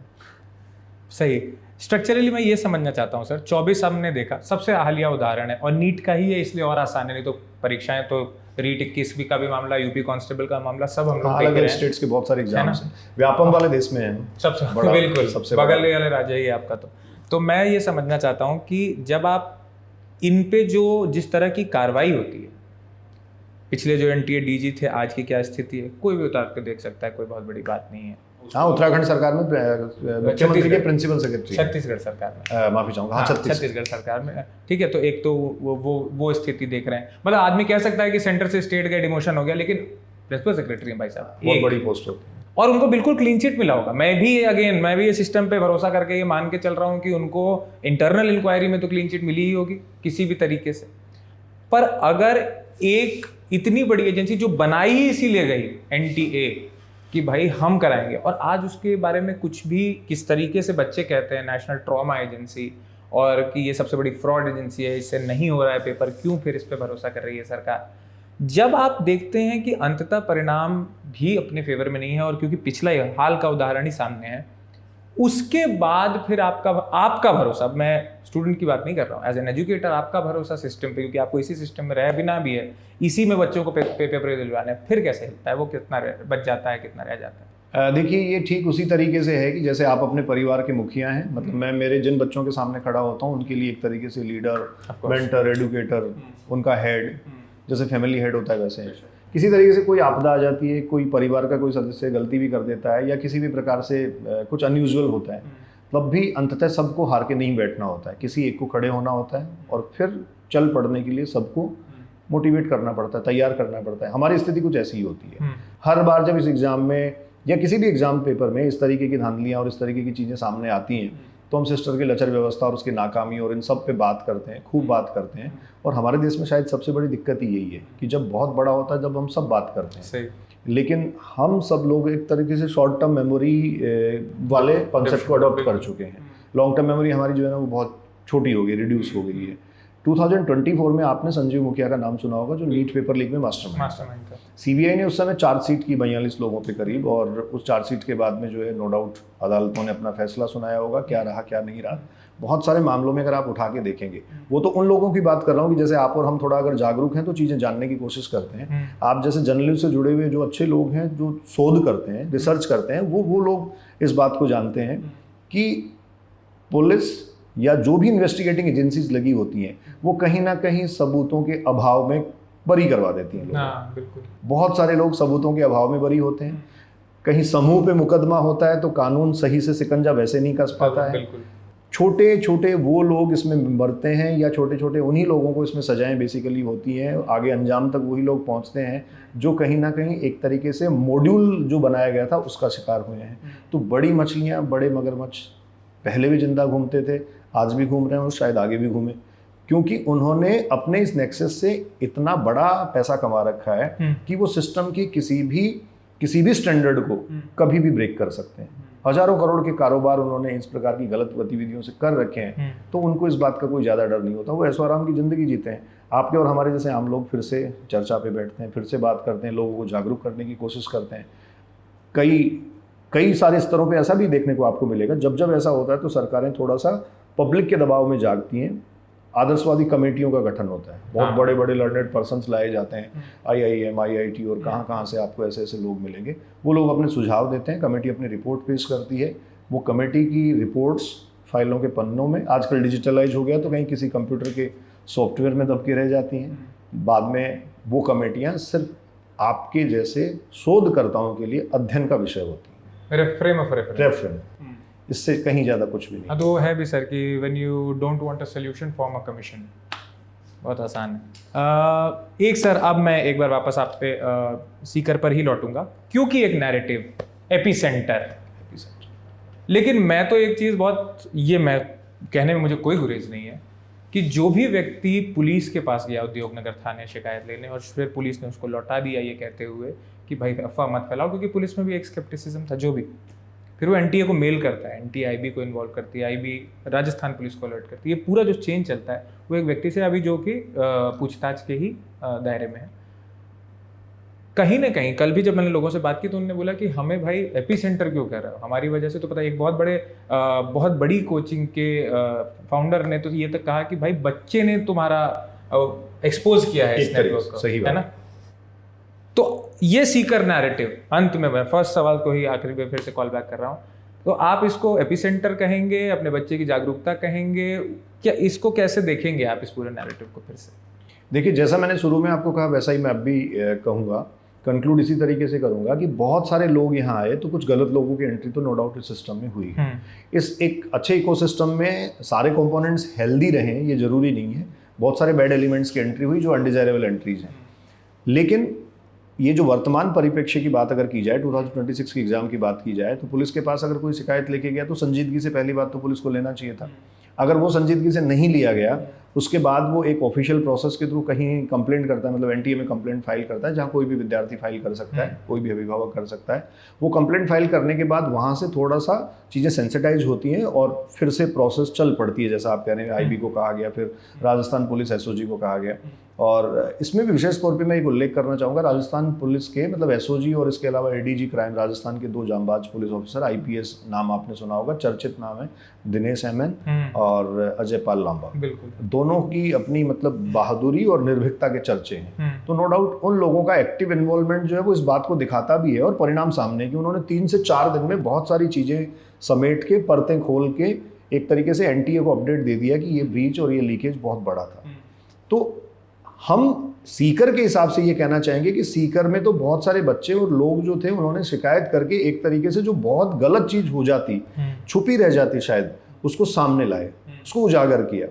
[SPEAKER 1] सही। स्ट्रक्चरली मैं ये समझना चाहता हूँ सर, 24 हमने देखा सबसे हालिया उदाहरण है और नीट का ही है इसलिए और आसान है। नहीं तो परीक्षाएं तो रीट 21 का भी मामला, यूपी कांस्टेबल का मामला, सब हम लोग देख रहे हैं।
[SPEAKER 2] स्टेट्स के बहुत सारे एग्जाम्स हैं, व्यापम वाले देश में हैं
[SPEAKER 1] सबसे बड़ा, बिल्कुल सबसे बगल वाले राज्य ही आपका। तो मैं ये समझना चाहता हूँ कि जब आप इन पे जो जिस तरह की कार्रवाई होती है, पिछले जो एनटीए डीजी थे आज की क्या स्थिति है, कोई भी उतार के देख सकता है, कोई बहुत बड़ी बात नहीं है।
[SPEAKER 2] हाँ, उत्तराखंड सरकार में मुख्यमंत्री के प्रिंसिपल सेक्रेटरी,
[SPEAKER 1] छत्तीसगढ़ सरकार में,
[SPEAKER 2] माफी चाहूंगा, हाँ
[SPEAKER 1] छत्तीसगढ़ सरकार में, ठीक है। तो एक तो वो स्थिति देख रहे हैं। मतलब आदमी कह सकता है कि सेंटर से स्टेट गए, डिमोशन हो गया, लेकिन प्रिंसिपल सेक्रेटरी है भाई साहब,
[SPEAKER 2] बहुत बड़ी पोस्ट होती है
[SPEAKER 1] और उनको बिल्कुल क्लीन चिट मिला होगा। मैं भी ये सिस्टम पे भरोसा करके ये मान के चल रहा हूँ कि उनको इंटरनल इंक्वायरी में तो क्लीन चिट मिली ही होगी किसी भी तरीके से। पर अगर एक इतनी बड़ी एजेंसी जो बनाई ही इसीलिए गई एनटीए कि भाई हम कराएंगे, और आज उसके बारे में कुछ भी किस तरीके से बच्चे कहते हैं नेशनल ट्रॉमा एजेंसी, और कि ये सबसे बड़ी फ्रॉड एजेंसी है, इससे नहीं हो रहा है पेपर, क्यों फिर इस पे भरोसा कर रही है सरकार? जब आप देखते हैं कि अंततः परिणाम भी अपने फेवर में नहीं है, और क्योंकि पिछला हाल का उदाहरण ही सामने है, उसके बाद फिर आपका भरोसा, मैं स्टूडेंट की बात नहीं कर रहा हूँ, एज एन एजुकेटर आपका भरोसा सिस्टम पे, क्योंकि आपको इसी सिस्टम में रह बिना भी है, इसी में बच्चों को पेपर दिलवाने हैं, फिर कैसे हिलता है वो? कितना बच जाता है, कितना रह जाता है?
[SPEAKER 2] देखिए, ये ठीक उसी तरीके से है कि जैसे आप अपने परिवार के मुखिया हैं। मतलब मैं मेरे जिन बच्चों के सामने खड़ा होता हूँ उनके लिए एक तरीके से लीडर, मेंटर, एडुकेटर, उनका हेड, जैसे फैमिली हेड होता है वैसे किसी तरीके से कोई आपदा आ जाती है, कोई परिवार का कोई सदस्य गलती भी कर देता है या किसी भी प्रकार से कुछ अनयूजुअल होता है, तब भी अंततः सबको हार के नहीं बैठना होता है, किसी एक को खड़े होना होता है और फिर चल पड़ने के लिए सबको मोटिवेट करना पड़ता है, तैयार करना पड़ता है। हमारी स्थिति कुछ ऐसी ही होती है। हर बार जब इस एग्ज़ाम में या किसी भी एग्ज़ाम पेपर में इस तरीके की धांधलियाँ और इस तरीके की चीज़ें सामने आती हैं तो हम सिस्टर की लचर व्यवस्था और उसकी नाकामी और इन सब पे बात करते हैं, खूब बात करते हैं। और हमारे देश में शायद सबसे बड़ी दिक्कत ही यही है कि जब बहुत बड़ा होता है जब हम सब बात करते हैं।
[SPEAKER 1] सही।
[SPEAKER 2] लेकिन हम सब लोग एक तरीके से शॉर्ट टर्म मेमोरी वाले कॉन्सेप्ट को अडॉप्ट कर चुके हैं। लॉन्ग टर्म मेमोरी हमारी जो है ना वो बहुत छोटी हो गई, रिड्यूस हो गई है। 2024 में आपने संजीव मुखिया का नाम सुना होगा, जो नीट पेपर लीक में मास्टरमाइंड था। सीबीआई ने उस समय चार्जशीट की 42 लोगों पे करीब, और उस चार्जशीट के बाद में जो है नो डाउट अदालतों ने अपना फैसला सुनाया होगा, क्या रहा क्या नहीं रहा। बहुत सारे मामलों में अगर आप उठा के देखेंगे, वो तो उन लोगों की बात कर रहा हूँ कि जैसे आप और हम थोड़ा अगर जागरूक हैं तो चीज़ें जानने की कोशिश करते हैं। आप जैसे जर्नलिस्ट से जुड़े हुए जो अच्छे लोग हैं, जो शोध करते हैं, रिसर्च करते हैं, वो लोग इस बात को जानते हैं कि पुलिस या जो भी इन्वेस्टिगेटिंग एजेंसीज लगी होती हैं, वो कहीं ना कहीं सबूतों के अभाव में बरी करवा देती हैं लोग।
[SPEAKER 1] बिल्कुल।
[SPEAKER 2] बहुत सारे लोग सबूतों के अभाव में बरी होते हैं। कहीं समूह पे मुकदमा होता है तो कानून सही से शिकंजा वैसे नहीं कस पाता है। छोटे छोटे वो लोग इसमें मरते हैं, या छोटे छोटे उन्हीं लोगों को इसमें सजाएं बेसिकली होती हैं। आगे अंजाम तक वही लोग पहुंचते हैं जो कहीं ना कहीं एक तरीके से मॉड्यूल जो बनाया गया था उसका शिकार हुए हैं। तो बड़ी मछलियाँ, बड़े मगरमच्छ पहले भी जिंदा घूमते थे, आज भी घूम रहे हैं और शायद आगे भी घूमें, क्योंकि उन्होंने अपने इस नेक्सस से इतना बड़ा पैसा कमा रखा है कि वो सिस्टम की किसी भी स्टैंडर्ड को कभी भी ब्रेक कर सकते हैं। हजारों करोड़ के कारोबार उन्होंने इस प्रकार की गलत गतिविधियों से कर रखे हैं, तो उनको इस बात का कोई ज़्यादा डर नहीं होता। वो ऐशो आराम की ज़िंदगी जीते हैं। आपके और हमारे जैसे आम लोग फिर से चर्चा पे बैठते हैं, फिर से बात करते हैं, लोगों को जागरूक करने की कोशिश करते हैं। कई सारे स्तरों पे ऐसा भी देखने को आपको मिलेगा, जब ऐसा होता है तो सरकारें थोड़ा सा पब्लिक के दबाव में जागती हैं। आदर्शवादी कमेटियों का गठन होता है, बहुत बड़े बड़े लर्नेड पर्सन्स लाए जाते हैं, IIM, IIT और कहाँ से आपको ऐसे ऐसे लोग मिलेंगे। वो लोग अपने सुझाव देते हैं, कमेटी अपनी रिपोर्ट पेश करती है। वो कमेटी की रिपोर्ट्स फाइलों के पन्नों में, आजकल डिजिटलाइज हो गया तो कहीं किसी कंप्यूटर के सॉफ्टवेयर में दब के रह जाती हैं। बाद में वो कमेटियाँ सिर्फ आपके जैसे शोधकर्ताओं के लिए अध्ययन का विषय होती हैं, रेफरेंस, इससे कहीं ज़्यादा कुछ भी नहीं।
[SPEAKER 1] तो है भी सर कि when you don't want a solution form a commission, बहुत आसान है। एक सर, अब मैं एक बार वापस आप पे सीकर पर ही लौटूंगा, क्योंकि एक नैरेटिव एपिसेंटर, लेकिन मैं तो एक चीज़ बहुत, ये मैं कहने में मुझे कोई गुरेज नहीं है कि जो भी व्यक्ति पुलिस के पास गया उद्योगनगर थाने शिकायत लेने, और फिर पुलिस ने उसको लौटा दिया ये कहते हुए कि भाई अफवाह मत फैलाओ, क्योंकि पुलिस में भी एक स्केप्टिसिज्म था, जो भी, फिर वो NTA को मेल करता है, NTA IB को इन्वॉल्व करती है, IB राजस्थान पुलिस को अलर्ट करती है। ये पूरा जो चेन चलता है वो एक व्यक्ति से, अभी जो कि पूछताछ के ही दायरे में है। कहीं ना कहीं कल भी जब मैंने लोगों से बात की तो उन्होंने बोला कि हमें भाई एपिसेंटर क्यों कर रहे हो, हमारी वजह से तो पता है। एक बहुत बड़ी कोचिंग के फाउंडर ने तो ये तक कहा कि भाई बच्चे ने तुम्हारा एक्सपोज किया है इस नेटवर्क को,
[SPEAKER 2] सही
[SPEAKER 1] है ना। तो ये सीकर नैरेटिव, अंत में मैं फर्स्ट सवाल को ही आखिरी पे फिर से कॉल बैक कर रहा हूँ, तो आप इसको एपिसेंटर कहेंगे, अपने बच्चे की जागरूकता कहेंगे, क्या इसको कैसे देखेंगे आप इस पूरे नैरेटिव को? फिर से
[SPEAKER 2] देखिए, जैसा मैंने शुरू में आपको कहा वैसा ही मैं अब भी कहूँगा, कंक्लूड इसी तरीके से करूँगा कि बहुत सारे लोग यहाँ आए तो कुछ गलत लोगों की एंट्री तो नो डाउट इस सिस्टम में हुई है। इस एक अच्छे इकोसिस्टम में सारे कंपोनेंट्स हेल्दी रहें ये ज़रूरी नहीं है। बहुत सारे बैड एलिमेंट्स की एंट्री हुई जो अनडिजायरेबल एंट्रीज हैं। लेकिन ये जो वर्तमान परिप्रेक्ष्य की बात अगर की जाए, 2026 की एग्ज़ाम की बात की जाए, तो पुलिस के पास अगर कोई शिकायत लेके गया तो संजीदगी से पहली बात तो पुलिस को लेना चाहिए था। अगर वो संजीदगी से नहीं लिया गया, उसके बाद वो एक ऑफिशियल प्रोसेस के थ्रू कहीं कंप्लेंट करता है, मतलब NTA में कंप्लेंट फाइल करता है, जहाँ कोई भी विद्यार्थी फाइल कर सकता है, कोई भी अभिभावक कर सकता है। वो कंप्लेंट फाइल करने के बाद वहाँ से थोड़ा सा चीज़ें सेंसिटाइज होती हैं और फिर से प्रोसेस चल पड़ती है। जैसा आप कह रहे हैं, IB को कहा गया, फिर राजस्थान पुलिस SOG को कहा गया। और इसमें भी विशेष तौर पे मैं एक उल्लेख करना चाहूँगा, राजस्थान पुलिस के मतलब SOG और इसके अलावा ADG क्राइम, राजस्थान के 2 जांबाज पुलिस ऑफिसर, IPS नाम आपने सुना होगा, चर्चित नाम है, दिनेश MN और अजय पाल लांबा। बिल्कुल, दोनों की अपनी मतलब बहादुरी और निर्भीकता के चर्चे हैं। तो नो डाउट उन लोगों का एक्टिव इन्वॉल्वमेंट जो है वो इस बात को दिखाता भी है, और परिणाम सामने कि उन्होंने 3 से 4 दिन में बहुत सारी चीज़ें समेट के, परतें खोल के एक तरीके से NTA को अपडेट दे दिया कि ये ब्रीच और ये लीकेज बहुत बड़ा था। तो हम सीकर के हिसाब से ये कहना चाहेंगे कि सीकर में तो बहुत सारे बच्चे और लोग जो थे उन्होंने शिकायत करके एक तरीके से जो बहुत गलत चीज़ हो जाती, छुपी रह जाती शायद, उसको सामने लाए, उसको उजागर किया।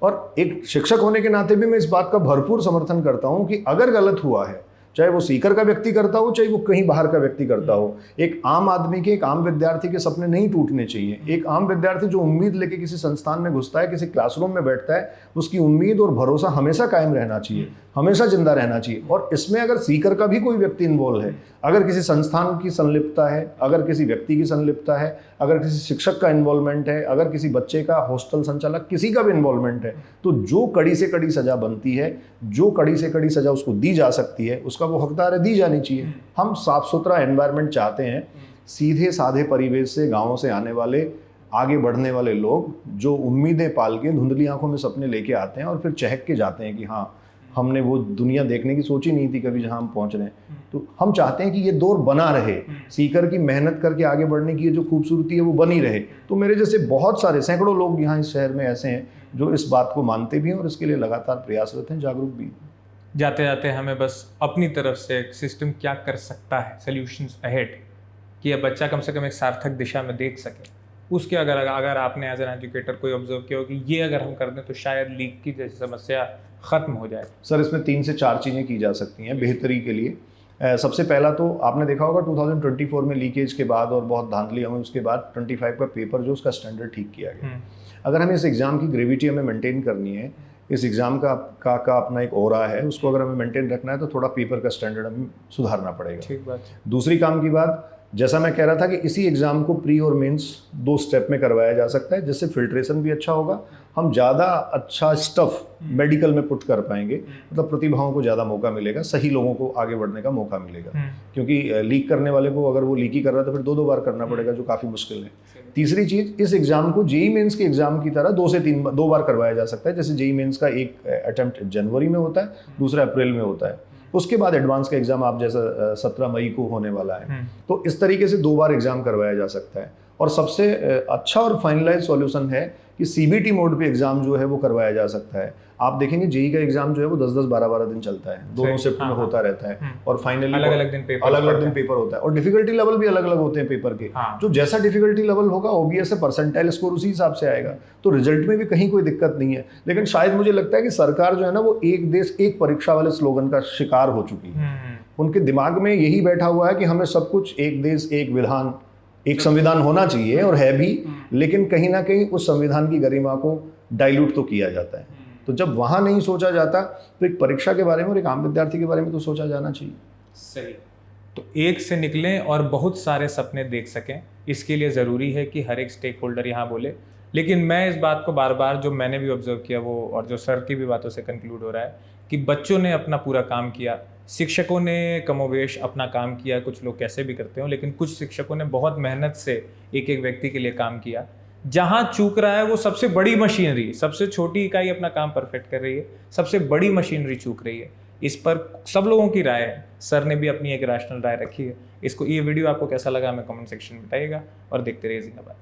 [SPEAKER 2] और एक शिक्षक होने के नाते भी मैं इस बात का भरपूर समर्थन करता हूँ कि अगर गलत हुआ है, चाहे वो सीकर का व्यक्ति करता हो, चाहे वो कहीं बाहर का व्यक्ति करता हो, एक आम आदमी के, एक आम विद्यार्थी के सपने नहीं टूटने चाहिए। एक आम विद्यार्थी जो उम्मीद लेके किसी संस्थान में घुसता है, किसी क्लासरूम में बैठता है, उसकी उम्मीद और भरोसा हमेशा कायम रहना चाहिए। हमेशा जिंदा रहना चाहिए। और इसमें अगर सीकर का भी कोई व्यक्ति इन्वॉल्व है, अगर किसी संस्थान की संलिप्तता है, अगर किसी व्यक्ति की संलिप्तता है, अगर किसी शिक्षक का इन्वॉल्वमेंट है, अगर किसी बच्चे का, हॉस्टल संचालक, किसी का भी इन्वॉल्वमेंट है, तो जो कड़ी से कड़ी सजा बनती है, जो कड़ी से कड़ी सजा उसको दी जा सकती है, उसका वो हकदार है, दी जानी चाहिए। हम साफ सुथरा एनवायरनमेंट चाहते हैं, सीधे साधे परिवेश से, गाँवों से आने वाले, आगे बढ़ने वाले लोग जो उम्मीदें पाल के धुंधली आंखों में सपने लेके आते हैं और फिर चहक के जाते हैं कि हाँ, हमने वो दुनिया देखने की सोची नहीं थी कभी जहाँ हम पहुँच रहे हैं। तो हम चाहते हैं कि ये दौर बना रहे, सीकर की मेहनत करके आगे बढ़ने की ये जो खूबसूरती है वो बनी रहे। तो मेरे जैसे बहुत सारे सैकड़ों लोग यहाँ इस शहर में ऐसे हैं जो इस बात को मानते भी हैं और इसके लिए लगातार प्रयासरत हैं, जागरूक भी।
[SPEAKER 1] जाते जाते हमें बस अपनी तरफ से सिस्टम क्या कर सकता है, सोल्यूशंस अहेड, कि यह बच्चा कम से कम एक सार्थक दिशा में देख सके, उसके अगर आपने एज एन एजुकेटर कोई ऑब्जर्व किया हो कि ये अगर हम कर दें तो शायद लीक की जैसी समस्या ख़त्म हो जाए।
[SPEAKER 2] सर, इसमें 3 से 4 चीज़ें की जा सकती हैं बेहतरी के लिए। सबसे पहला तो आपने देखा होगा 2024 में लीकेज के बाद और बहुत धांधली हमें उसके बाद 25 का पेपर जो उसका स्टैंडर्ड ठीक किया गया। अगर हमें इस एग्ज़ाम की ग्रेविटी हमें मेंटेन करनी है, इस एग्ज़ाम का अपना एक ओरा है, उसको अगर हमें मेंटेन रखना है तो थोड़ा पेपर का स्टैंडर्ड हमें सुधारना पड़ेगा।
[SPEAKER 1] ठीक बात।
[SPEAKER 2] दूसरी काम की बात, जैसा मैं कह रहा था कि इसी एग्ज़ाम को प्री और मेंस 2 स्टेप में करवाया जा सकता है, जिससे फिल्ट्रेशन भी अच्छा होगा, हम ज़्यादा अच्छा स्टफ मेडिकल में पुट कर पाएंगे, मतलब प्रतिभाओं को ज़्यादा मौका मिलेगा, सही लोगों को आगे बढ़ने का मौका मिलेगा। क्योंकि लीक करने वाले को अगर वो लीक ही कर रहा है तो फिर 2 बार करना पड़ेगा, जो काफ़ी मुश्किल है। तीसरी चीज़, इस एग्ज़ाम को जेईई मेंस के एग्ज़ाम की तरह 2 से 2 बार करवाया जा सकता है। जैसे जेईई मेंस का एक अटेम्प्ट जनवरी में होता है, दूसरा अप्रैल में होता है, उसके बाद एडवांस का एग्ज़ाम आप जैसा 17 मई को होने वाला है। तो इस तरीके से 2 बार एग्ज़ाम करवाया जा सकता है। और सबसे अच्छा और फाइनलाइज सॉल्यूशन है कि सीबीटी मोड पे एग्ज़ाम जो है वो करवाया जा सकता है। आप देखेंगे जेईई का एग्ज़ाम जो है वो 10-10, 12-12 दिन चलता है, दोनों शिफ्ट में होता रहता है, और फाइनली
[SPEAKER 1] अलग-अलग दिन पेपर
[SPEAKER 2] होता है, और डिफिकल्टी लेवल भी अलग अलग होते हैं पेपर के। जो जैसा डिफिकल्टी लेवल होगा ऑब्वियस है परसेंटाइल स्कोर उसी हिसाब से आएगा, तो रिजल्ट में भी कहीं कोई दिक्कत नहीं है। लेकिन शायद मुझे लगता है कि सरकार जो है ना वो एक देश एक परीक्षा वाले स्लोगन का शिकार हो चुकी है। उनके दिमाग में यही बैठा हुआ है कि हमें सब कुछ एक देश एक विधान एक संविधान होना चाहिए, और है भी, लेकिन कहीं ना कहीं उस संविधान की गरिमा को डाइल्यूट तो किया जाता है। तो जब वहाँ नहीं सोचा जाता तो एक परीक्षा के बारे में और एक आम विद्यार्थी के बारे में तो सोचा जाना चाहिए।
[SPEAKER 1] सही। तो एक से निकलें और बहुत सारे सपने देख सकें, इसके लिए ज़रूरी है कि हर एक स्टेक होल्डर यहाँ बोले। लेकिन मैं इस बात को बार बार, जो मैंने भी ऑब्जर्व किया वो, और जो सर की भी बातों से कंक्लूड हो रहा है, कि बच्चों ने अपना पूरा काम किया, शिक्षकों ने कमोवेश अपना काम किया, कुछ लोग कैसे भी करते हो, लेकिन कुछ शिक्षकों ने बहुत मेहनत से एक एक व्यक्ति के लिए काम किया। जहाँ चूक रहा है वो सबसे बड़ी मशीनरी, सबसे छोटी इकाई अपना काम परफेक्ट कर रही है, सबसे बड़ी मशीनरी चूक रही है। इस पर सब लोगों की राय है, सर ने भी अपनी एक रैशनल राय रखी है। ये वीडियो आपको कैसा लगा हमें कमेंट सेक्शन में बताइएगा, और देखते रहिए जिंदाबाद।